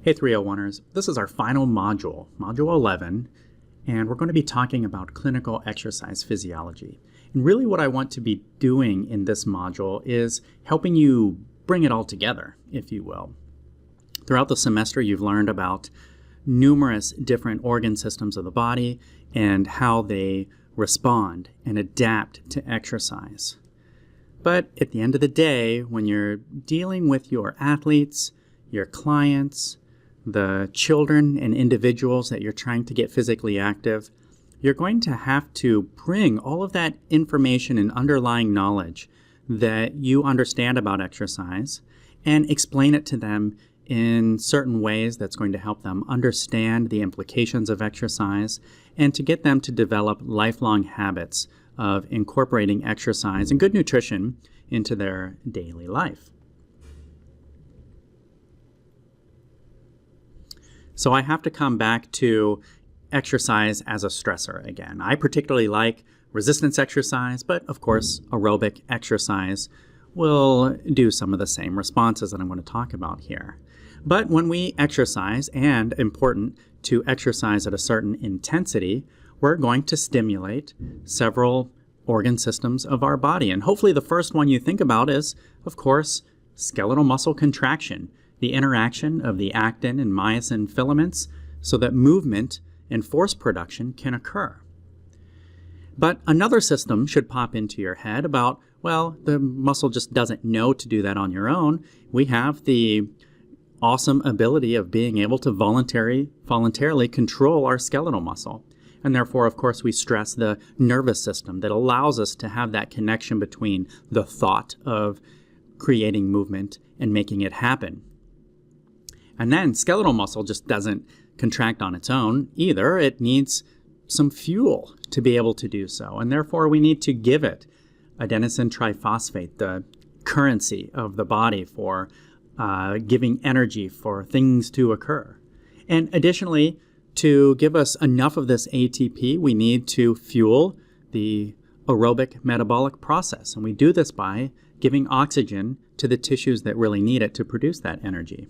Hey 301ers, this is our final module, Module 11, and we're going to be talking about clinical exercise physiology. And really what I want to be doing in this module is helping you bring it all together, if you will. Throughout the semester, you've learned about numerous different organ systems of the body and how they respond and adapt to exercise. But at the end of the day, when you're dealing with your athletes, your clients, the children and individuals that you're trying to get physically active, you're going to have to bring all of that information and underlying knowledge that you understand about exercise and explain it to them in certain ways that's going to help them understand the implications of exercise and to get them to develop lifelong habits of incorporating exercise and good nutrition into their daily life. So I have to come back to exercise as a stressor again. I particularly like resistance exercise, but of course aerobic exercise will do some of the same responses that I'm going to talk about here. But when we exercise, and important to exercise at a certain intensity, we're going to stimulate several organ systems of our body. And hopefully the first one you think about is, of course, skeletal muscle contraction, the interaction of the actin and myosin filaments so that movement and force production can occur. But another system should pop into your head about, well, the muscle just doesn't know to do that on your own. We have the awesome ability of being able to voluntarily control our skeletal muscle. And therefore, of course, we stress the nervous system that allows us to have that connection between the thought of creating movement and making it happen. And then skeletal muscle just doesn't contract on its own either. It needs some fuel to be able to do so. And therefore, we need to give it adenosine triphosphate, the currency of the body for giving energy for things to occur. And additionally, to give us enough of this ATP, we need to fuel the aerobic metabolic process. And we do this by giving oxygen to the tissues that really need it to produce that energy.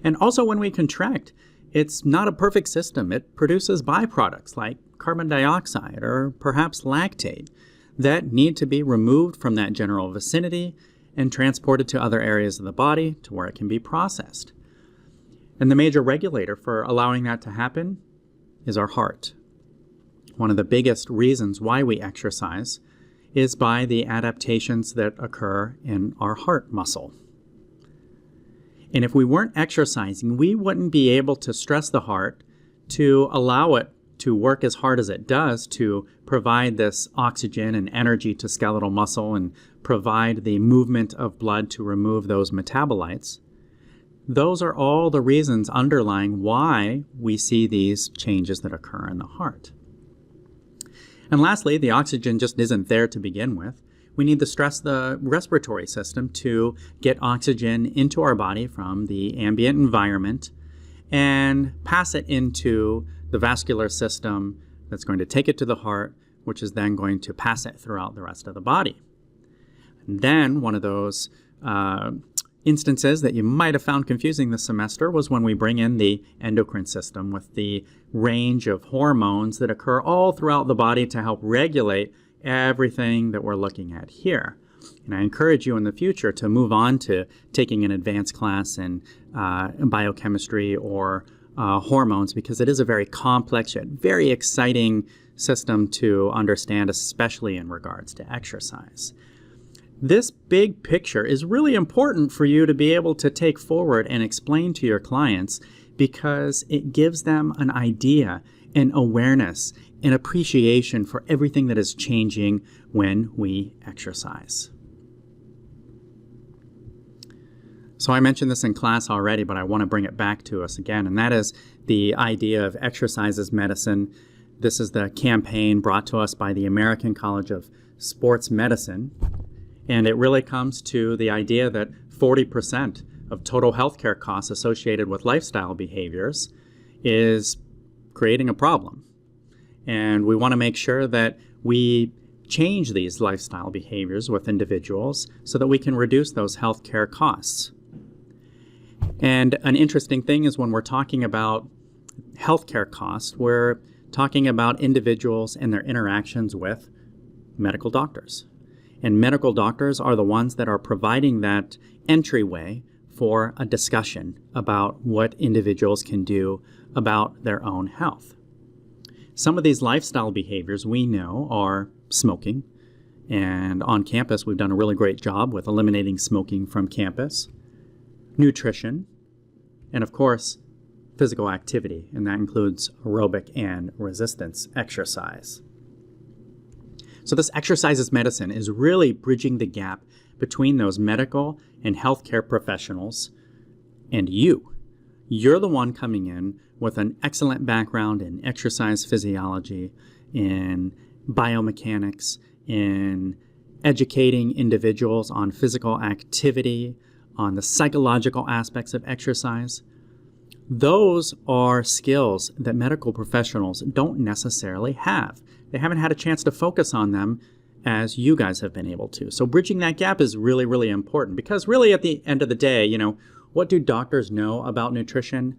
And also when we contract, it's not a perfect system. It produces byproducts like carbon dioxide or perhaps lactate that need to be removed from that general vicinity and transported to other areas of the body to where it can be processed. And the major regulator for allowing that to happen is our heart. One of the biggest reasons why we exercise is by the adaptations that occur in our heart muscle. And if we weren't exercising, we wouldn't be able to stress the heart to allow it to work as hard as it does to provide this oxygen and energy to skeletal muscle and provide the movement of blood to remove those metabolites. Those are all the reasons underlying why we see these changes that occur in the heart. And lastly, the oxygen just isn't there to begin with. We need to stress the respiratory system to get oxygen into our body from the ambient environment and pass it into the vascular system that's going to take it to the heart, which is then going to pass it throughout the rest of the body. And then one of those instances that you might have found confusing this semester was when we bring in the endocrine system with the range of hormones that occur all throughout the body to help regulate everything that we're looking at here. And I encourage you in the future to move on to taking an advanced class in biochemistry or hormones, because it is a very complex yet very exciting system to understand, especially in regards to exercise. This big picture is really important for you to be able to take forward and explain to your clients because it gives them an idea and awareness and appreciation for everything that is changing when we exercise. So I mentioned this in class already, but I want to bring it back to us again, and that is the idea of exercise as medicine. This is the campaign brought to us by the American College of Sports Medicine, and it really comes to the idea that 40% of total healthcare costs associated with lifestyle behaviors is creating a problem. And we want to make sure that we change these lifestyle behaviors with individuals so that we can reduce those healthcare costs. And an interesting thing is when we're talking about healthcare costs, we're talking about individuals and their interactions with medical doctors. And medical doctors are the ones that are providing that entryway for a discussion about what individuals can do about their own health. Some of these lifestyle behaviors we know are smoking, and on campus we've done a really great job with eliminating smoking from campus, nutrition, and of course physical activity, and that includes aerobic and resistance exercise. So this exercise as medicine is really bridging the gap between those medical and healthcare professionals and you. You're the one coming in with an excellent background in exercise physiology, in biomechanics, in educating individuals on physical activity, on the psychological aspects of exercise. Those are skills that medical professionals don't necessarily have. They haven't had a chance to focus on them as you guys have been able to. So bridging that gap is really, really important, because really at the end of the day, what do doctors know about nutrition?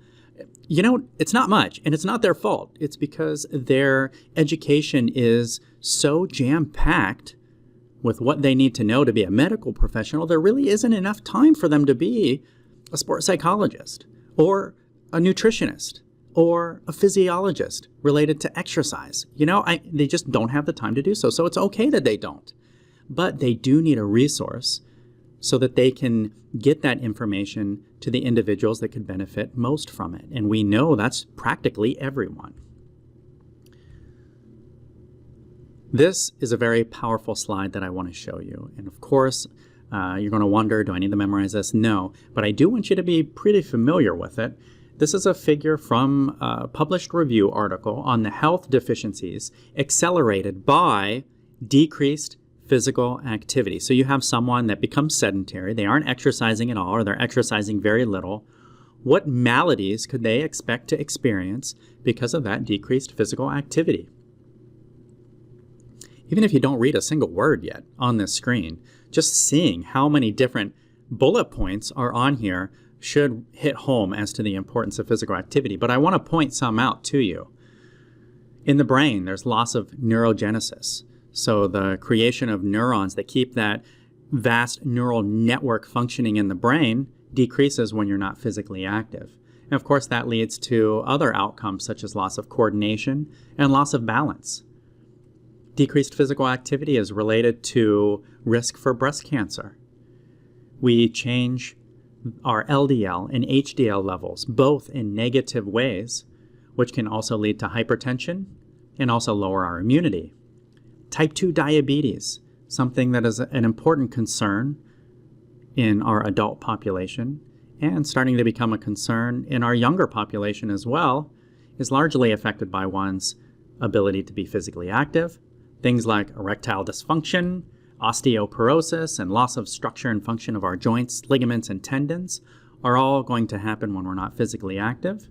It's not much, and it's not their fault. It's because their education is so jam-packed with what they need to know to be a medical professional, there really isn't enough time for them to be a sports psychologist or a nutritionist or a physiologist related to exercise. They just don't have the time to do so. So it's okay that they don't. But they do need a resource so that they can get that information to the individuals that could benefit most from it. And we know that's practically everyone. This is a very powerful slide that I want to show you. And of course, you're going to wonder, do I need to memorize this? No, but I do want you to be pretty familiar with it. This is a figure from a published review article on the health deficiencies accelerated by decreased physical activity. So you have someone that becomes sedentary, they aren't exercising at all, or they're exercising very little. What maladies could they expect to experience because of that decreased physical activity? Even if you don't read a single word yet on this screen, just seeing how many different bullet points are on here should hit home as to the importance of physical activity. But I want to point some out to you. In the brain, there's loss of neurogenesis. So the creation of neurons that keep that vast neural network functioning in the brain decreases when you're not physically active. And of course, that leads to other outcomes such as loss of coordination and loss of balance. Decreased physical activity is related to risk for breast cancer. We change our LDL and HDL levels, both in negative ways, which can also lead to hypertension and also lower our immunity. Type 2 diabetes, something that is an important concern in our adult population and starting to become a concern in our younger population as well, is largely affected by one's ability to be physically active. Things like erectile dysfunction, osteoporosis, and loss of structure and function of our joints, ligaments, and tendons are all going to happen when we're not physically active.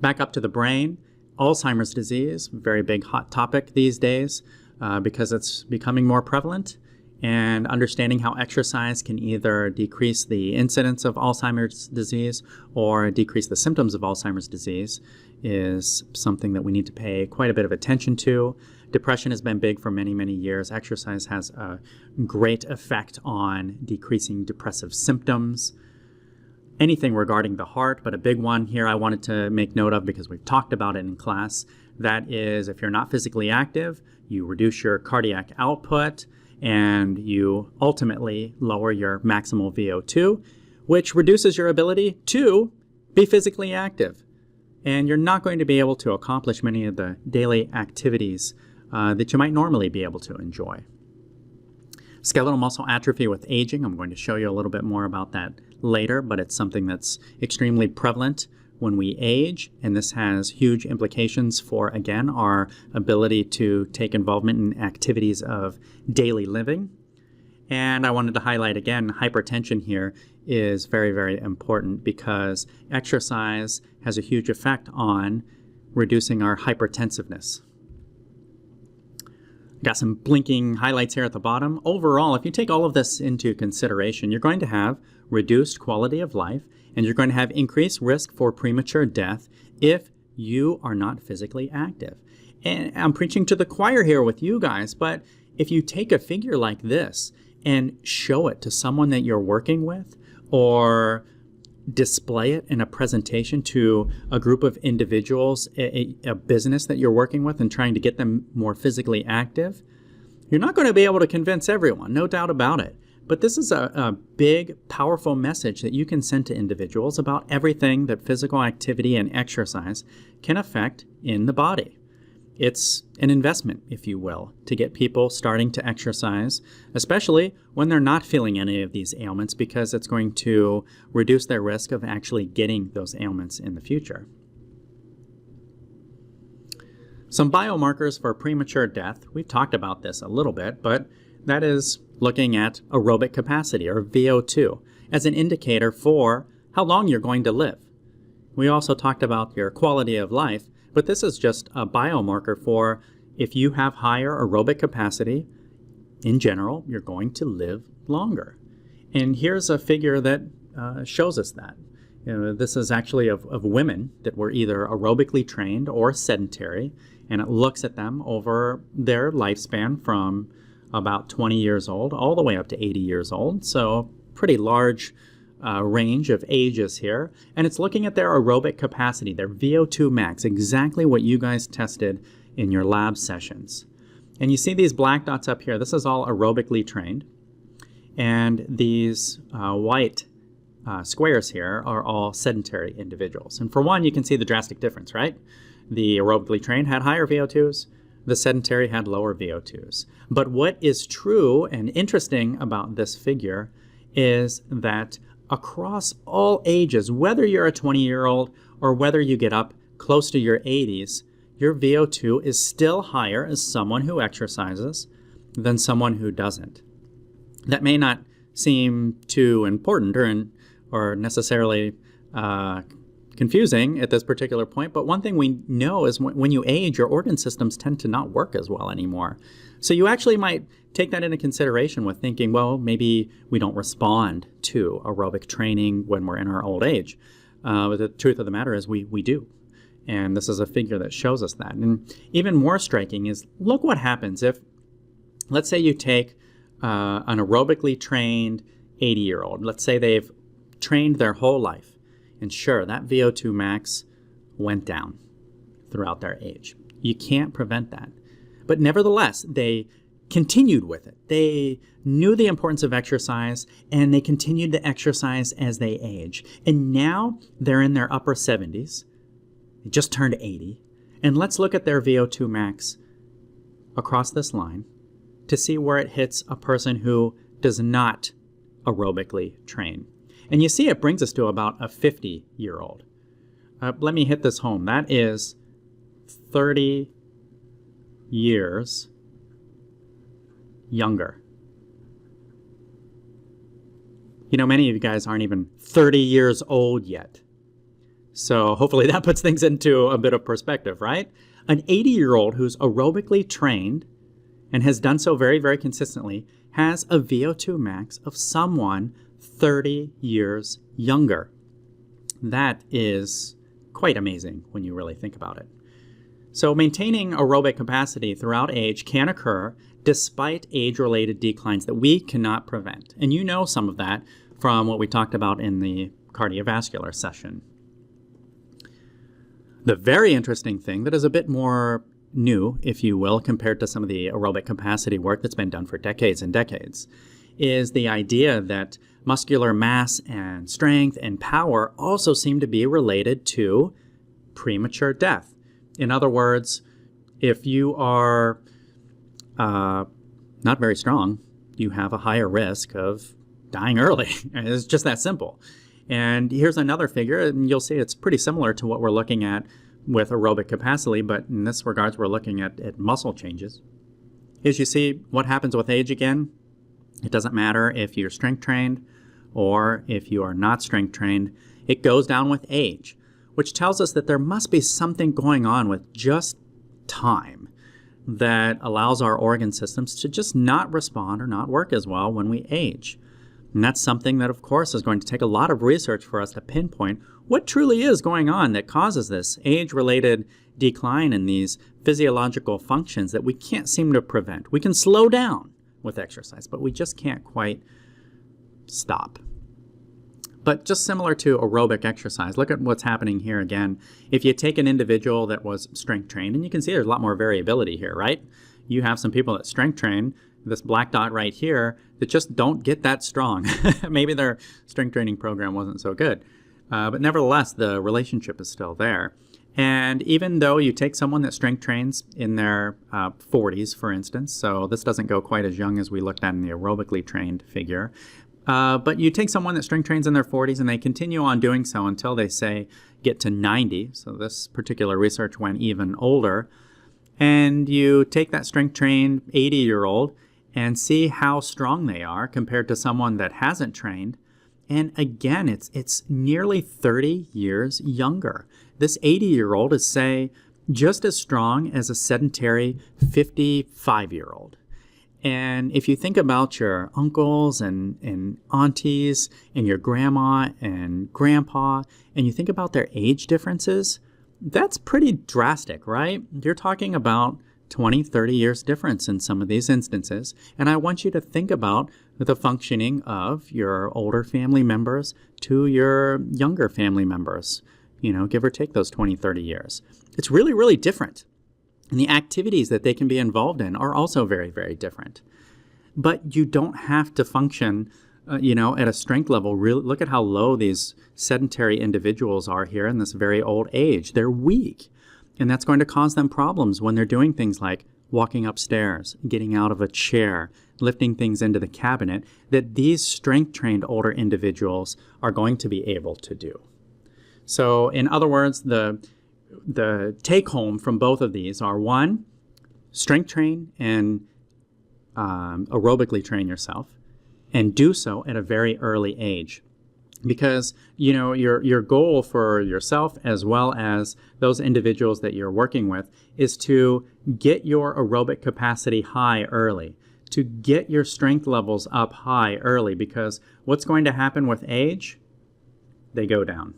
Back up to the brain, Alzheimer's disease, very big hot topic these days because it's becoming more prevalent, and understanding how exercise can either decrease the incidence of Alzheimer's disease or decrease the symptoms of Alzheimer's disease is something that we need to pay quite a bit of attention to. Depression has been big for many, many years. Exercise has a great effect on decreasing depressive symptoms. Anything regarding the heart, but a big one here I wanted to make note of because we've talked about it in class. That is, if you're not physically active, you reduce your cardiac output and you ultimately lower your maximal VO2, which reduces your ability to be physically active. And you're not going to be able to accomplish many of the daily activities that you might normally be able to enjoy. Skeletal muscle atrophy with aging, I'm going to show you a little bit more about that later, but it's something that's extremely prevalent when we age, and this has huge implications for, again, our ability to take involvement in activities of daily living. And I wanted to highlight again, hypertension here is very, very important because exercise has a huge effect on reducing our hypertensiveness. Got some blinking highlights here at the bottom. Overall, if you take all of this into consideration, you're going to have reduced quality of life, and you're going to have increased risk for premature death if you are not physically active. And I'm preaching to the choir here with you guys, but if you take a figure like this and show it to someone that you're working with, or display it in a presentation to a group of individuals, a business that you're working with and trying to get them more physically active, you're not going to be able to convince everyone, no doubt about it. But this is a big, powerful message that you can send to individuals about everything that physical activity and exercise can affect in the body. It's an investment, if you will, to get people starting to exercise, especially when they're not feeling any of these ailments, because it's going to reduce their risk of actually getting those ailments in the future. Some biomarkers for premature death. We've talked about this a little bit, but that is looking at aerobic capacity, or VO2, as an indicator for how long you're going to live. We also talked about your quality of life, but this is just a biomarker for if you have higher aerobic capacity, in general, you're going to live longer. And here's a figure that shows us that. This is actually of women that were either aerobically trained or sedentary, and it looks at them over their lifespan from about 20 years old all the way up to 80 years old. So pretty large range of ages here. And it's looking at their aerobic capacity, their VO2 max, exactly what you guys tested in your lab sessions. And you see these black dots up here. This is all aerobically trained. And these white squares here are all sedentary individuals. And for one, you can see the drastic difference, right? The aerobically trained had higher VO2s. The sedentary had lower VO2s. But what is true and interesting about this figure is that across all ages, whether you're a 20-year-old or whether you get up close to your 80s, your VO2 is still higher as someone who exercises than someone who doesn't. That may not seem too important or necessarily confusing at this particular point, but one thing we know is when you age, your organ systems tend to not work as well anymore. So you actually might take that into consideration with thinking, well, maybe we don't respond to aerobic training when we're in our old age. But the truth of the matter is we do. And this is a figure that shows us that. And even more striking is, look what happens if, let's say you take an aerobically trained 80-year-old. Let's say they've trained their whole life. And sure, that VO2 max went down throughout their age. You can't prevent that. But nevertheless, they continued with it. They knew the importance of exercise, and they continued to exercise as they age. And now they're in their upper 70s. They just turned 80. And let's look at their VO2 max across this line to see where it hits a person who does not aerobically train. And you see it brings us to about a 50-year-old. Let me hit this home. That is 30 years younger. You know, many of you guys aren't even 30 years old yet. So hopefully that puts things into a bit of perspective, right? An 80-year-old who's aerobically trained and has done so very, very consistently has a VO2 max of someone 30 years younger. That is quite amazing when you really think about it. So maintaining aerobic capacity throughout age can occur despite age-related declines that we cannot prevent. And you know some of that from what we talked about in the cardiovascular session. The very interesting thing that is a bit more new, if you will, compared to some of the aerobic capacity work that's been done for decades and decades, is the idea that muscular mass and strength and power also seem to be related to premature death. In other words, if you are not very strong, you have a higher risk of dying early. It's just that simple. And here's another figure, and you'll see it's pretty similar to what we're looking at with aerobic capacity, but in this regards, we're looking at muscle changes. As you see what happens with age again, it doesn't matter if you're strength trained or if you are not strength trained, it goes down with age, which tells us that there must be something going on with just time that allows our organ systems to just not respond or not work as well when we age. And that's something that, of course, is going to take a lot of research for us to pinpoint what truly is going on that causes this age-related decline in these physiological functions that we can't seem to prevent. We can slow down with exercise, but we just can't quite stop. But just similar to aerobic exercise, look at what's happening here again. If you take an individual that was strength trained, and you can see there's a lot more variability here, right? You have some people that strength train, this black dot right here, that just don't get that strong. Maybe their strength training program wasn't so good. But nevertheless, the relationship is still there. And even though you take someone that strength trains in their 40s, for instance, so this doesn't go quite as young as we looked at in the aerobically trained figure, but you take someone that strength trains in their 40s and they continue on doing so until they, say, get to 90. So this particular research went even older. And you take that strength trained 80-year-old and see how strong they are compared to someone that hasn't trained. And again, it's nearly 30 years younger. This 80-year-old is, say, just as strong as a sedentary 55-year-old. And if you think about your uncles and aunties and your grandma and grandpa, and you think about their age differences, that's pretty drastic, right? You're talking about 20, 30 years difference in some of these instances. And I want you to think about the functioning of your older family members to your younger family members, give or take those 20, 30 years. It's really, really different. And the activities that they can be involved in are also very, very different. But you don't have to function, at a strength level. Really, look at how low these sedentary individuals are here in this very old age. They're weak. And that's going to cause them problems when they're doing things like walking upstairs, getting out of a chair, lifting things into the cabinet, that these strength-trained older individuals are going to be able to do. So in other words, the take-home from both of these are, one, strength train and aerobically train yourself, and do so at a very early age. Because, your goal for yourself as well as those individuals that you're working with is to get your aerobic capacity high early, to get your strength levels up high early, because what's going to happen with age? They go down.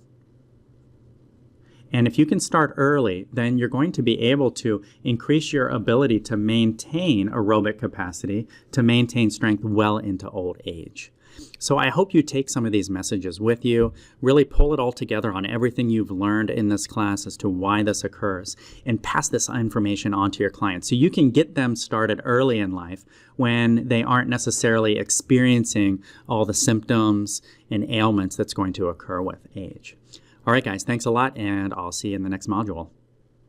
And if you can start early, then you're going to be able to increase your ability to maintain aerobic capacity, to maintain strength well into old age. So I hope you take some of these messages with you, really pull it all together on everything you've learned in this class as to why this occurs, and pass this information on to your clients so you can get them started early in life when they aren't necessarily experiencing all the symptoms and ailments that's going to occur with age. All right, guys, thanks a lot, and I'll see you in the next module.